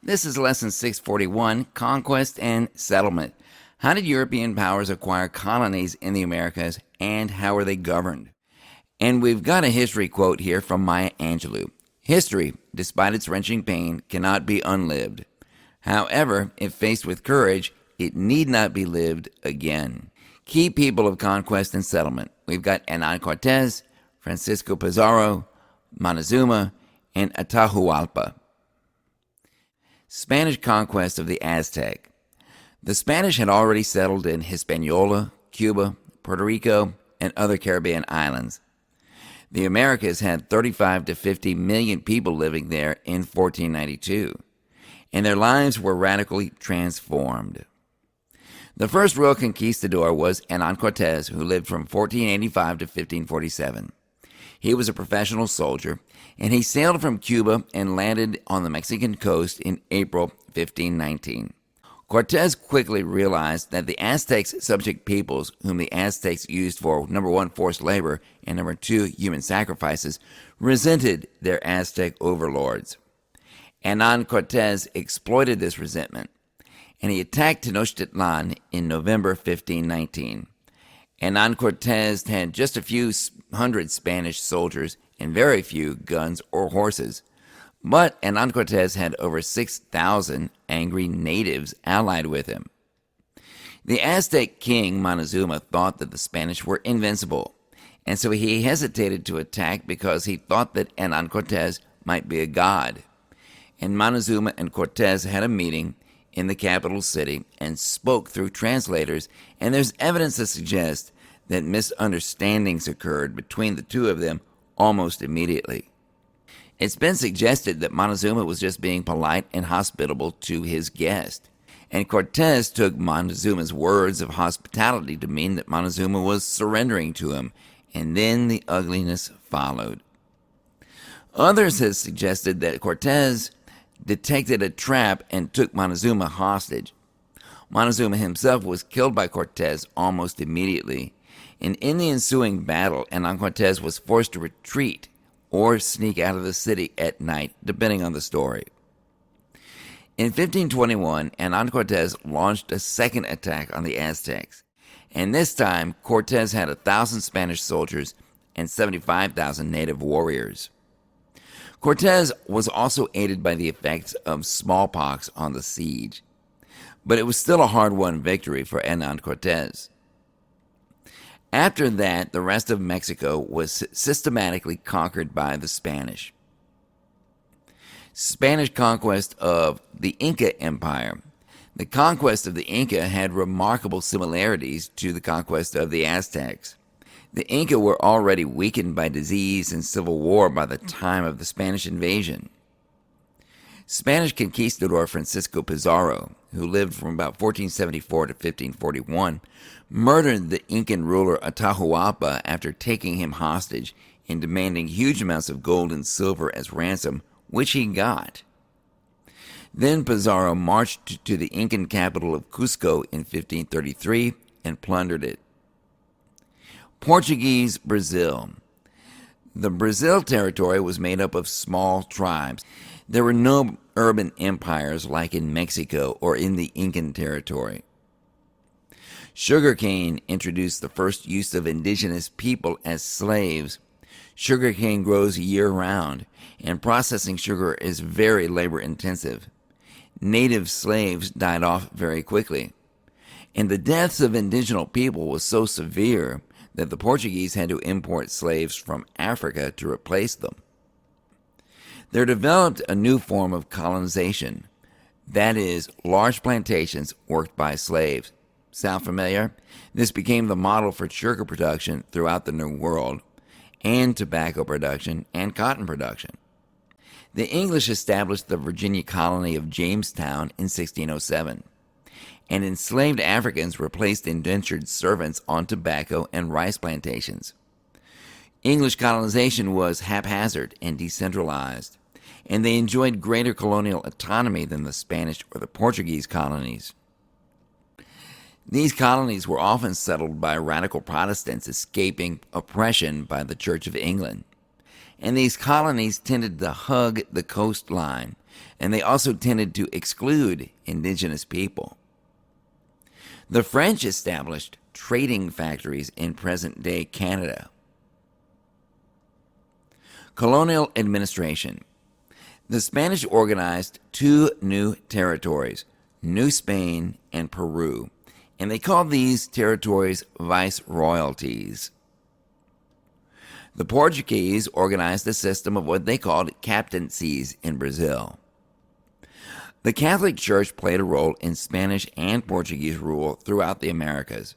This is Lesson 641, Conquest and Settlement. How did European powers acquire colonies in the Americas, and how were they governed? And we've got a history quote here from Maya Angelou. History, despite its wrenching pain, cannot be unlived. However, if faced with courage, it need not be lived again. Key people of conquest and settlement. We've got Hernán Cortés, Francisco Pizarro, Montezuma, and Atahualpa. Spanish conquest of the Aztec. The Spanish had already settled in Hispaniola, Cuba, Puerto Rico, and other Caribbean islands. The Americas had 35 to 50 million people living there in 1492, and their lives were radically transformed. The first real conquistador was Hernán Cortés, who lived from 1485 to 1547. He was a professional soldier, and he sailed from Cuba and landed on the Mexican coast in April 1519. Cortés quickly realized that the Aztecs, subject peoples whom the Aztecs used for, number one, forced labor, and number two, human sacrifices, resented their Aztec overlords. Hernán Cortés exploited this resentment, and he attacked Tenochtitlan in November 1519. Hernán Cortés had just a few hundred Spanish soldiers and very few guns or horses. But Hernán Cortés had over 6,000 angry natives allied with him. The Aztec king Montezuma thought that the Spanish were invincible, and so he hesitated to attack because he thought that Hernán Cortés might be a god. And Montezuma and Cortés had a meeting in the capital city and spoke through translators, and there's evidence to suggest that misunderstandings occurred between the two of them almost immediately. It's been suggested that Montezuma was just being polite and hospitable to his guest, and Cortés took Montezuma's words of hospitality to mean that Montezuma was surrendering to him, and then the ugliness followed. Others have suggested that Cortés detected a trap and took Montezuma hostage. Montezuma himself was killed by Cortés almost immediately, and in the ensuing battle, Hernán Cortés was forced to retreat or sneak out of the city at night, depending on the story. In 1521, Hernán Cortés launched a second attack on the Aztecs, and this time Cortés had 1,000 Spanish soldiers and 75,000 native warriors. Cortés was also aided by the effects of smallpox on the siege, but it was still a hard-won victory for Hernán Cortés. After that, the rest of Mexico was systematically conquered by the Spanish. Spanish conquest of the Inca Empire. The conquest of the Inca had remarkable similarities to the conquest of the Aztecs. The Inca were already weakened by disease and civil war by the time of the Spanish invasion. Spanish conquistador Francisco Pizarro, who lived from about 1474 to 1541, murdered the Incan ruler Atahualpa after taking him hostage and demanding huge amounts of gold and silver as ransom, which he got. Then Pizarro marched to the Incan capital of Cusco in 1533 and plundered it. Portuguese Brazil. The Brazil territory was made up of small tribes. There were no urban empires like in Mexico or in the Incan territory. Sugarcane introduced the first use of indigenous people as slaves. Sugarcane grows year-round, and processing sugar is very labor-intensive. Native slaves died off very quickly, and the deaths of indigenous people was so severe that the Portuguese had to import slaves from Africa to replace them. There developed a new form of colonization, that is, large plantations worked by slaves. Sound familiar? This became the model for sugar production throughout the New World, and tobacco production and cotton production. The English established the Virginia colony of Jamestown in 1607, and enslaved Africans replaced indentured servants on tobacco and rice plantations. English colonization was haphazard and decentralized, and they enjoyed greater colonial autonomy than the Spanish or the Portuguese colonies. These colonies were often settled by radical Protestants escaping oppression by the Church of England, and these colonies tended to hug the coastline, and they also tended to exclude indigenous people. The French established trading factories in present-day Canada. Colonial administration. The Spanish organized two new territories, New Spain and Peru, and they called these territories viceroyalties. The Portuguese organized a system of what they called captaincies in Brazil. The Catholic Church played a role in Spanish and Portuguese rule throughout the Americas.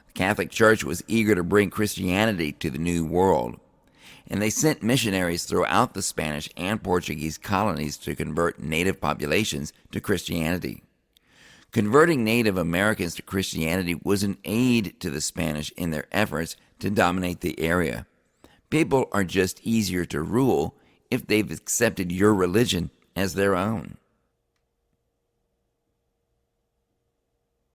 The Catholic Church was eager to bring Christianity to the New World, and they sent missionaries throughout the Spanish and Portuguese colonies to convert native populations to Christianity. Converting Native Americans to Christianity was an aid to the Spanish in their efforts to dominate the area. People are just easier to rule if they've accepted your religion as their own.